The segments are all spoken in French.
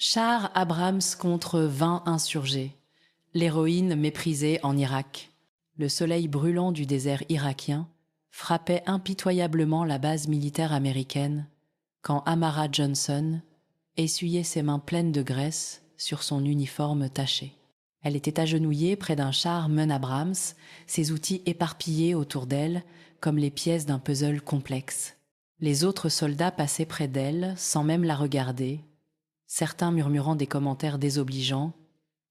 Char Abrams contre 20 insurgés. L'héroïne méprisée en Irak. Le soleil brûlant du désert irakien frappait impitoyablement la base militaire américaine quand Amara Johnson essuyait ses mains pleines de graisse sur son uniforme taché. Elle était agenouillée près d'un char Mun Abrams, ses outils éparpillés autour d'elle comme les pièces d'un puzzle complexe. Les autres soldats passaient près d'elle sans même la regarder, certains murmurant des commentaires désobligeants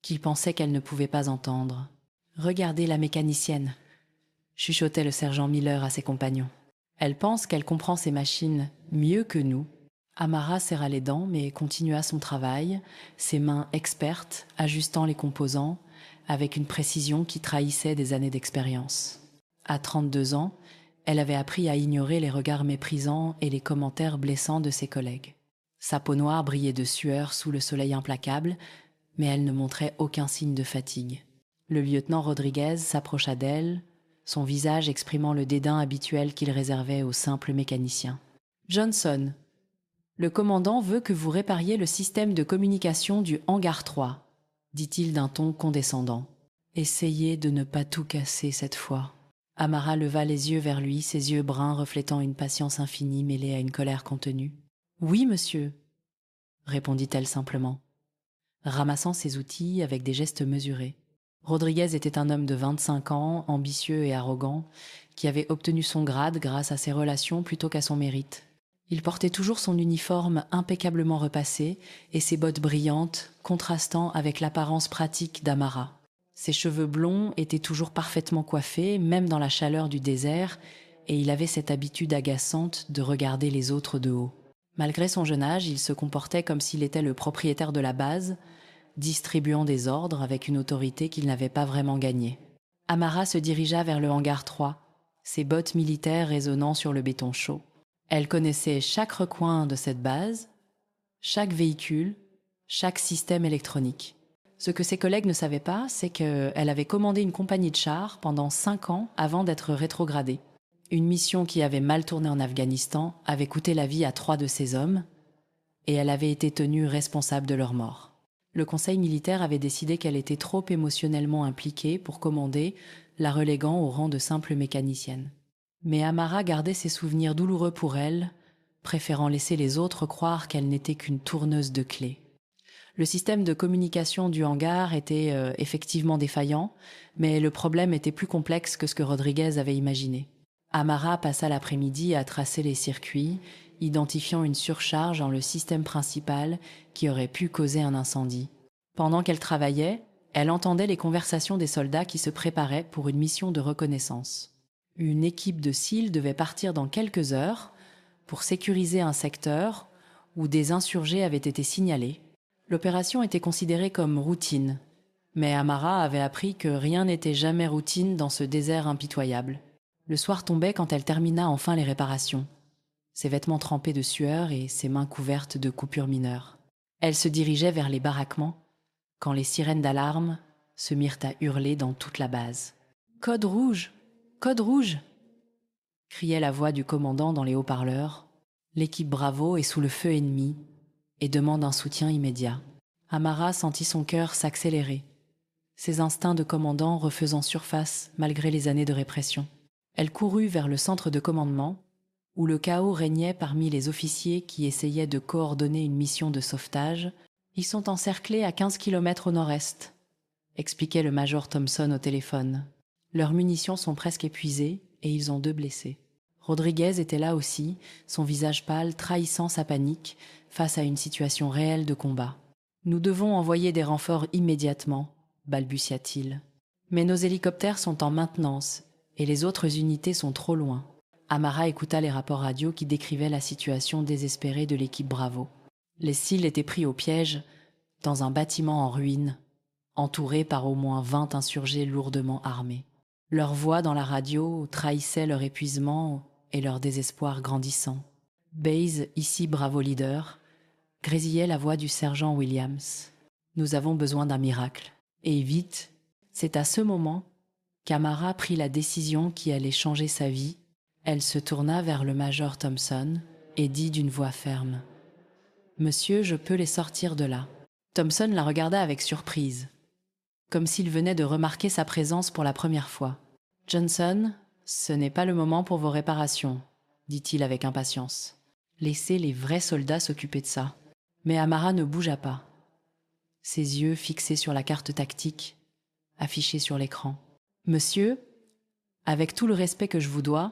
qu'ils pensaient qu'elle ne pouvait pas entendre. « Regardez la mécanicienne », chuchotait le sergent Miller à ses compagnons. « Elle pense qu'elle comprend ces machines mieux que nous. » Amara serra les dents mais continua son travail, ses mains expertes ajustant les composants avec une précision qui trahissait des années d'expérience. À 32 ans, elle avait appris à ignorer les regards méprisants et les commentaires blessants de ses collègues. Sa peau noire brillait de sueur sous le soleil implacable, mais elle ne montrait aucun signe de fatigue. Le lieutenant Rodriguez s'approcha d'elle, son visage exprimant le dédain habituel qu'il réservait aux simples mécaniciens. « Johnson, le commandant veut que vous répariez le système de communication du hangar 3, dit-il d'un ton condescendant. Essayez de ne pas tout casser cette fois. » Amara leva les yeux vers lui, ses yeux bruns reflétant une patience infinie mêlée à une colère contenue. « Oui, monsieur, » répondit-elle simplement, ramassant ses outils avec des gestes mesurés. Rodriguez était un homme de 25 ans, ambitieux et arrogant, qui avait obtenu son grade grâce à ses relations plutôt qu'à son mérite. Il portait toujours son uniforme impeccablement repassé et ses bottes brillantes, contrastant avec l'apparence pratique d'Amara. Ses cheveux blonds étaient toujours parfaitement coiffés, même dans la chaleur du désert, et il avait cette habitude agaçante de regarder les autres de haut. Malgré son jeune âge, il se comportait comme s'il était le propriétaire de la base, distribuant des ordres avec une autorité qu'il n'avait pas vraiment gagnée. Amara se dirigea vers le hangar 3, ses bottes militaires résonnant sur le béton chaud. Elle connaissait chaque recoin de cette base, chaque véhicule, chaque système électronique. Ce que ses collègues ne savaient pas, c'est qu'elle avait commandé une compagnie de chars pendant 5 ans avant d'être rétrogradée. Une mission qui avait mal tourné en Afghanistan avait coûté la vie à 3 de ses hommes, et elle avait été tenue responsable de leur mort. Le conseil militaire avait décidé qu'elle était trop émotionnellement impliquée pour commander, la reléguant au rang de simple mécanicienne. Mais Amara gardait ses souvenirs douloureux pour elle, préférant laisser les autres croire qu'elle n'était qu'une tourneuse de clés. Le système de communication du hangar était effectivement défaillant, mais le problème était plus complexe que ce que Rodriguez avait imaginé. Amara passa l'après-midi à tracer les circuits, identifiant une surcharge dans le système principal qui aurait pu causer un incendie. Pendant qu'elle travaillait, elle entendait les conversations des soldats qui se préparaient pour une mission de reconnaissance. Une équipe de SEAL devait partir dans quelques heures pour sécuriser un secteur où des insurgés avaient été signalés. L'opération était considérée comme routine, mais Amara avait appris que rien n'était jamais routine dans ce désert impitoyable. Le soir tombait quand elle termina enfin les réparations, ses vêtements trempés de sueur et ses mains couvertes de coupures mineures. Elle se dirigeait vers les baraquements quand les sirènes d'alarme se mirent à hurler dans toute la base. « Code rouge ! Code rouge !» criait la voix du commandant dans les haut-parleurs. L'équipe Bravo est sous le feu ennemi et demande un soutien immédiat. Amara sentit son cœur s'accélérer, ses instincts de commandant refaisant surface malgré les années de répression. Elle courut vers le centre de commandement, où le chaos régnait parmi les officiers qui essayaient de coordonner une mission de sauvetage. « Ils sont encerclés à 15 km au nord-est », expliquait le major Thompson au téléphone. « Leurs munitions sont presque épuisées et ils ont 2 blessés. » Rodriguez était là aussi, son visage pâle trahissant sa panique face à une situation réelle de combat. « Nous devons envoyer des renforts immédiatement », balbutia-t-il. « Mais nos hélicoptères sont en maintenance et les autres unités sont trop loin. » Amara écouta les rapports radio qui décrivaient la situation désespérée de l'équipe Bravo. Les SEAL étaient pris au piège dans un bâtiment en ruine, entouré par au moins 20 insurgés lourdement armés. Leur voix dans la radio trahissait leur épuisement et leur désespoir grandissant. Baze, ici Bravo leader, grésillait la voix du sergent Williams. « Nous avons besoin d'un miracle. Et vite !» C'est à ce moment qu'Amara prit la décision qui allait changer sa vie. Elle se tourna vers le major Thompson et dit d'une voix ferme : « Monsieur, je peux les sortir de là. » Thompson la regarda avec surprise, comme s'il venait de remarquer sa présence pour la première fois. « Johnson, ce n'est pas le moment pour vos réparations, » dit-il avec impatience. « Laissez les vrais soldats s'occuper de ça. » Mais Amara ne bougea pas, ses yeux fixés sur la carte tactique, affichée sur l'écran. « Monsieur, avec tout le respect que je vous dois,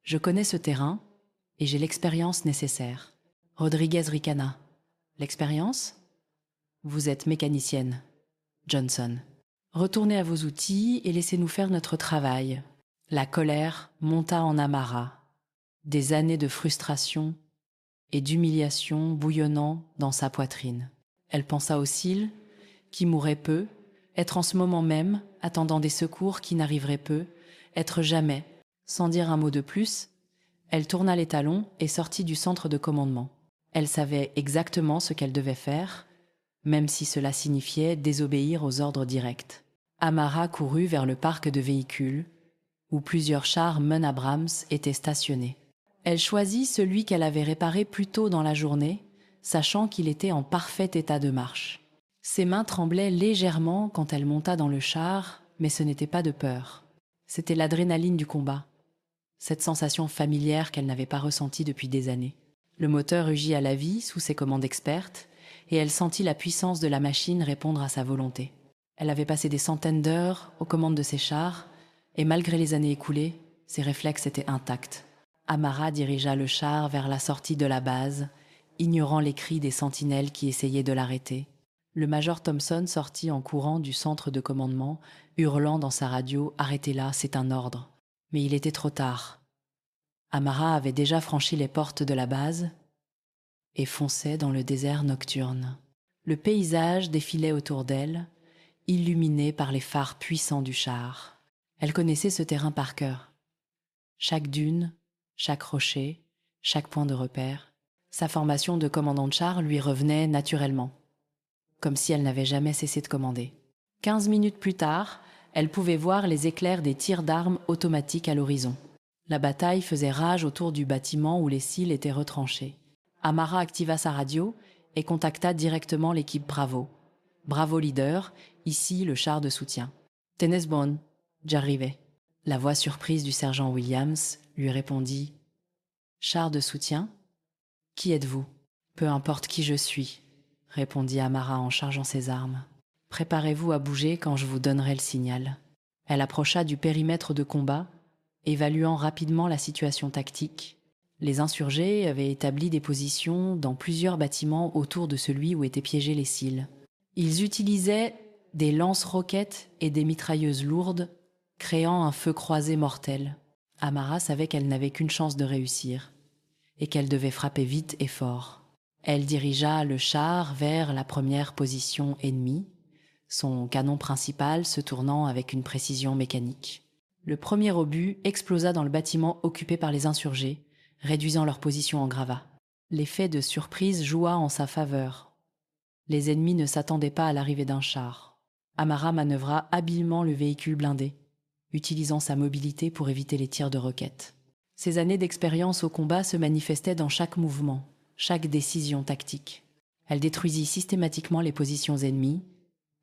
je connais ce terrain et j'ai l'expérience nécessaire. » Rodriguez ricana. « L'expérience ? Vous êtes mécanicienne, Johnson. Retournez à vos outils et laissez-nous faire notre travail. » La colère monta en Amara, des années de frustration et d'humiliation bouillonnant dans sa poitrine. Elle pensa aux Seal, qui mourraient peu, être en ce moment même, attendant des secours qui n'arriveraient peu, être jamais. Sans dire un mot de plus, elle tourna les talons et sortit du centre de commandement. Elle savait exactement ce qu'elle devait faire, même si cela signifiait désobéir aux ordres directs. Amara courut vers le parc de véhicules, où plusieurs chars MUN Abrams étaient stationnés. Elle choisit celui qu'elle avait réparé plus tôt dans la journée, sachant qu'il était en parfait état de marche. Ses mains tremblaient légèrement quand elle monta dans le char, mais ce n'était pas de peur. C'était l'adrénaline du combat, cette sensation familière qu'elle n'avait pas ressentie depuis des années. Le moteur rugit à la vie sous ses commandes expertes, et elle sentit la puissance de la machine répondre à sa volonté. Elle avait passé des centaines d'heures aux commandes de ses chars, et malgré les années écoulées, ses réflexes étaient intacts. Amara dirigea le char vers la sortie de la base, ignorant les cris des sentinelles qui essayaient de l'arrêter. Le major Thompson sortit en courant du centre de commandement, hurlant dans sa radio « Arrêtez-la, c'est un ordre ». Mais il était trop tard. Amara avait déjà franchi les portes de la base et fonçait dans le désert nocturne. Le paysage défilait autour d'elle, illuminé par les phares puissants du char. Elle connaissait ce terrain par cœur. Chaque dune, chaque rocher, chaque point de repère. Sa formation de commandant de char lui revenait naturellement, comme si elle n'avait jamais cessé de commander. 15 minutes plus tard, elle pouvait voir les éclairs des tirs d'armes automatiques à l'horizon. La bataille faisait rage autour du bâtiment où les Seal étaient retranchés. Amara activa sa radio et contacta directement l'équipe Bravo. Bravo leader, ici le char de soutien. « Tennesbone, j'arrivais. » La voix surprise du sergent Williams lui répondit « Char de soutien ? Qui êtes-vous ? » « Peu importe qui je suis, » répondit Amara en chargeant ses armes. « Préparez-vous à bouger quand je vous donnerai le signal. » Elle approcha du périmètre de combat, évaluant rapidement la situation tactique. Les insurgés avaient établi des positions dans plusieurs bâtiments autour de celui où étaient piégés les Seal. Ils utilisaient des lance-roquettes et des mitrailleuses lourdes, créant un feu croisé mortel. Amara savait qu'elle n'avait qu'une chance de réussir, et qu'elle devait frapper vite et fort. Elle dirigea le char vers la première position ennemie, son canon principal se tournant avec une précision mécanique. Le premier obus explosa dans le bâtiment occupé par les insurgés, réduisant leur position en gravat. L'effet de surprise joua en sa faveur. Les ennemis ne s'attendaient pas à l'arrivée d'un char. Amara manœuvra habilement le véhicule blindé, utilisant sa mobilité pour éviter les tirs de roquettes. Ses années d'expérience au combat se manifestaient dans chaque mouvement, chaque décision tactique. Elle détruisit systématiquement les positions ennemies,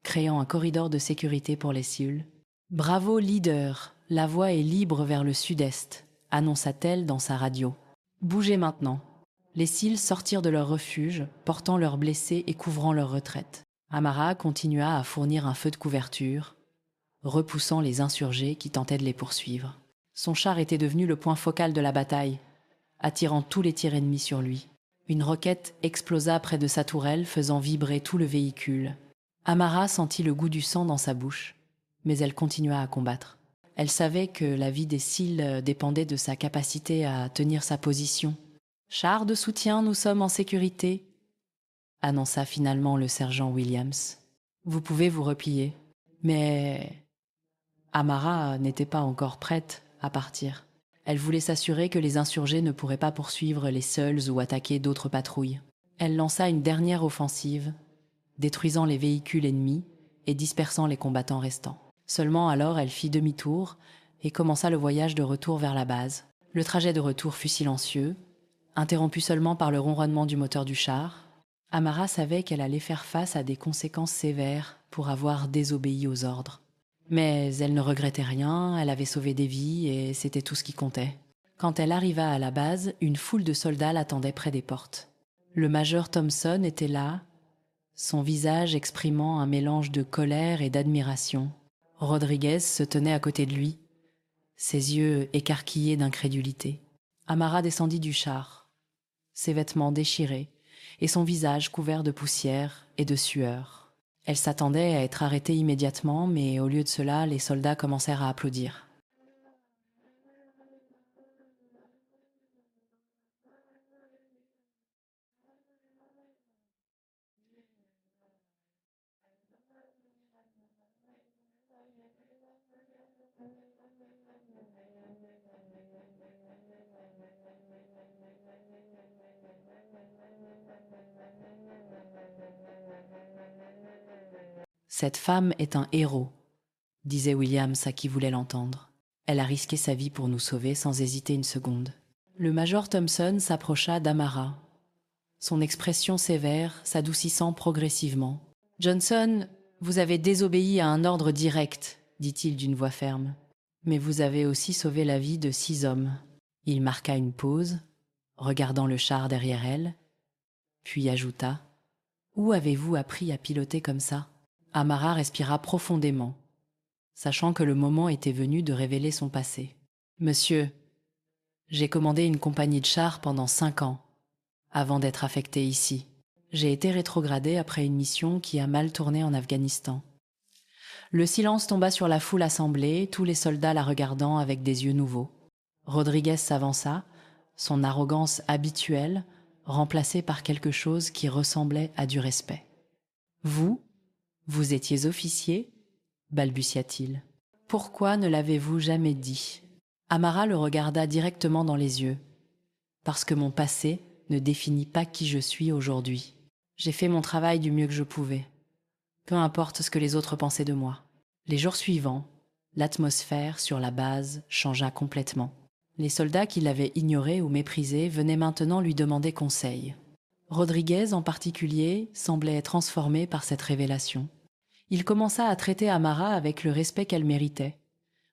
créant un corridor de sécurité pour les Seal. « Bravo, leader, la voie est libre vers le sud-est », annonça-t-elle dans sa radio. « Bougez maintenant. » Les Seal sortirent de leur refuge, portant leurs blessés et couvrant leur retraite. Amara continua à fournir un feu de couverture, repoussant les insurgés qui tentaient de les poursuivre. Son char était devenu le point focal de la bataille, attirant tous les tirs ennemis sur lui. Une roquette explosa près de sa tourelle, faisant vibrer tout le véhicule. Amara sentit le goût du sang dans sa bouche, mais elle continua à combattre. Elle savait que la vie des Seal dépendait de sa capacité à tenir sa position. « Char de soutien, nous sommes en sécurité », annonça finalement le sergent Williams. « Vous pouvez vous replier. » Mais Amara n'était pas encore prête à partir. Elle voulait s'assurer que les insurgés ne pourraient pas poursuivre les seuls ou attaquer d'autres patrouilles. Elle lança une dernière offensive, détruisant les véhicules ennemis et dispersant les combattants restants. Seulement alors elle fit demi-tour et commença le voyage de retour vers la base. Le trajet de retour fut silencieux, interrompu seulement par le ronronnement du moteur du char. Amara savait qu'elle allait faire face à des conséquences sévères pour avoir désobéi aux ordres. Mais elle ne regrettait rien, elle avait sauvé des vies et c'était tout ce qui comptait. Quand elle arriva à la base, une foule de soldats l'attendait près des portes. Le major Thompson était là, son visage exprimant un mélange de colère et d'admiration. Rodriguez se tenait à côté de lui, ses yeux écarquillés d'incrédulité. Amara descendit du char, ses vêtements déchirés et son visage couvert de poussière et de sueur. Elle s'attendait à être arrêtée immédiatement, mais au lieu de cela, les soldats commencèrent à applaudir. Cette femme est un héros, disait Williams à qui voulait l'entendre. Elle a risqué sa vie pour nous sauver sans hésiter une seconde. Le major Thompson s'approcha d'Amara, son expression sévère s'adoucissant progressivement. « Johnson, vous avez désobéi à un ordre direct, dit-il d'une voix ferme. Mais vous avez aussi sauvé la vie de 6 hommes. » Il marqua une pause, regardant le char derrière elle, puis ajouta « Où avez-vous appris à piloter comme ça ?» Amara respira profondément, sachant que le moment était venu de révéler son passé. « Monsieur, j'ai commandé une compagnie de chars pendant 5 ans, avant d'être affecté ici. J'ai été rétrogradé après une mission qui a mal tourné en Afghanistan. » Le silence tomba sur la foule assemblée, tous les soldats la regardant avec des yeux nouveaux. Rodriguez s'avança, son arrogance habituelle remplacée par quelque chose qui ressemblait à du respect. « Vous étiez officier ?» balbutia-t-il. « Pourquoi ne l'avez-vous jamais dit ?» Amara le regarda directement dans les yeux. « Parce que mon passé ne définit pas qui je suis aujourd'hui. J'ai fait mon travail du mieux que je pouvais. Peu importe ce que les autres pensaient de moi. » Les jours suivants, l'atmosphère sur la base changea complètement. Les soldats qui l'avaient ignoré ou méprisé venaient maintenant lui demander conseil. Rodriguez, en particulier, semblait transformé par cette révélation. Il commença à traiter Amara avec le respect qu'elle méritait,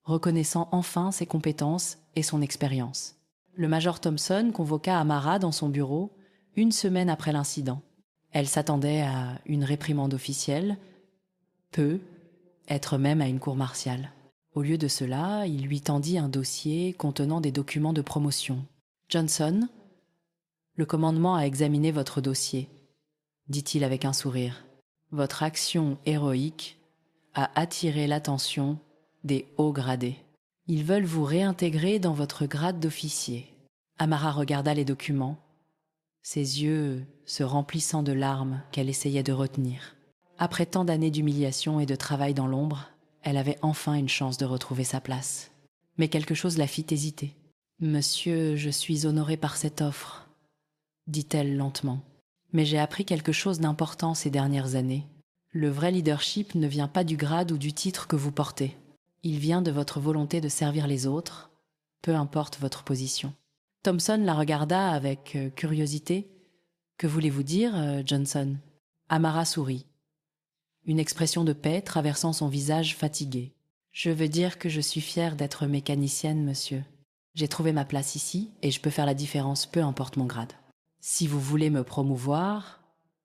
reconnaissant enfin ses compétences et son expérience. Le major Thompson convoqua Amara dans son bureau 1 semaine après l'incident. Elle s'attendait à une réprimande officielle, être même à une cour martiale. Au lieu de cela, il lui tendit un dossier contenant des documents de promotion. « Johnson, le commandement a examiné votre dossier, » dit-il avec un sourire. « Votre action héroïque a attiré l'attention des hauts gradés. Ils veulent vous réintégrer dans votre grade d'officier. » Amara regarda les documents, ses yeux se remplissant de larmes qu'elle essayait de retenir. Après tant d'années d'humiliation et de travail dans l'ombre, elle avait enfin une chance de retrouver sa place. Mais quelque chose la fit hésiter. « Monsieur, je suis honorée par cette offre, » dit-elle lentement. « Mais j'ai appris quelque chose d'important ces dernières années. Le vrai leadership ne vient pas du grade ou du titre que vous portez. Il vient de votre volonté de servir les autres, peu importe votre position. » Thompson la regarda avec curiosité. « Que voulez-vous dire, Johnson ?» Amara sourit, une expression de paix traversant son visage fatigué. « Je veux dire que je suis fière d'être mécanicienne, monsieur. J'ai trouvé ma place ici et je peux faire la différence, peu importe mon grade. Si vous voulez me promouvoir,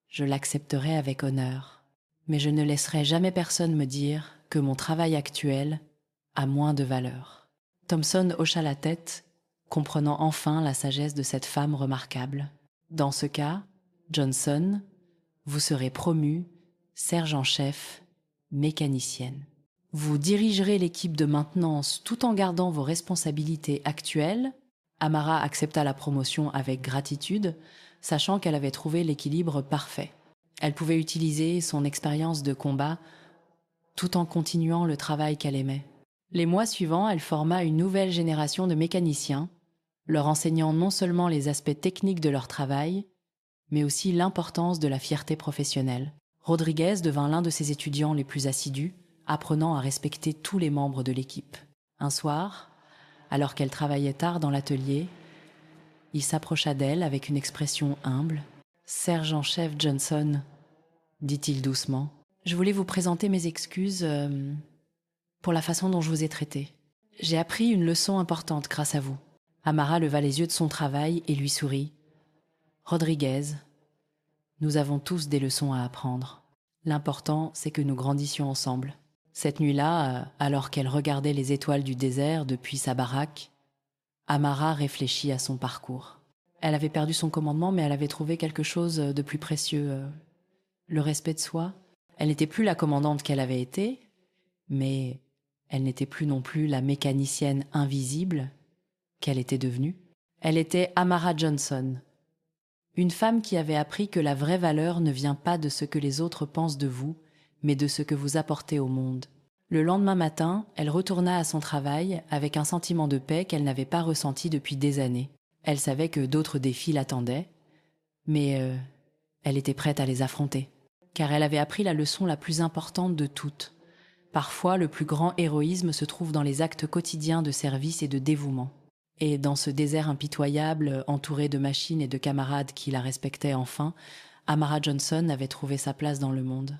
je l'accepterai avec honneur. Mais je ne laisserai jamais personne me dire que mon travail actuel a moins de valeur. » Thompson hocha la tête, comprenant enfin la sagesse de cette femme remarquable. « Dans ce cas, Johnson, vous serez promu sergent-chef, mécanicienne. Vous dirigerez l'équipe de maintenance tout en gardant vos responsabilités actuelles. » Amara accepta la promotion avec gratitude, sachant qu'elle avait trouvé l'équilibre parfait. Elle pouvait utiliser son expérience de combat tout en continuant le travail qu'elle aimait. Les mois suivants, elle forma une nouvelle génération de mécaniciens, leur enseignant non seulement les aspects techniques de leur travail, mais aussi l'importance de la fierté professionnelle. Rodriguez devint l'un de ses étudiants les plus assidus, apprenant à respecter tous les membres de l'équipe. Un soir, alors qu'elle travaillait tard dans l'atelier, il s'approcha d'elle avec une expression humble. Sergent-chef Johnson, dit-il doucement, je voulais vous présenter mes excuses pour la façon dont je vous ai traité. J'ai appris une leçon importante grâce à vous. Amara leva les yeux de son travail et lui sourit. Rodriguez, nous avons tous des leçons à apprendre. L'important, c'est que nous grandissions ensemble. Cette nuit-là, alors qu'elle regardait les étoiles du désert depuis sa baraque, Amara réfléchit à son parcours. Elle avait perdu son commandement, mais elle avait trouvé quelque chose de plus précieux, le respect de soi. Elle n'était plus la commandante qu'elle avait été, mais elle n'était plus non plus la mécanicienne invisible qu'elle était devenue. Elle était Amara Johnson, une femme qui avait appris que la vraie valeur ne vient pas de ce que les autres pensent de vous, mais de ce que vous apportez au monde. Le lendemain matin, elle retourna à son travail avec un sentiment de paix qu'elle n'avait pas ressenti depuis des années. Elle savait que d'autres défis l'attendaient, mais elle était prête à les affronter, car elle avait appris la leçon la plus importante de toutes. Parfois, le plus grand héroïsme se trouve dans les actes quotidiens de service et de dévouement. Et dans ce désert impitoyable, entouré de machines et de camarades qui la respectaient enfin, Amara Johnson avait trouvé sa place dans le monde.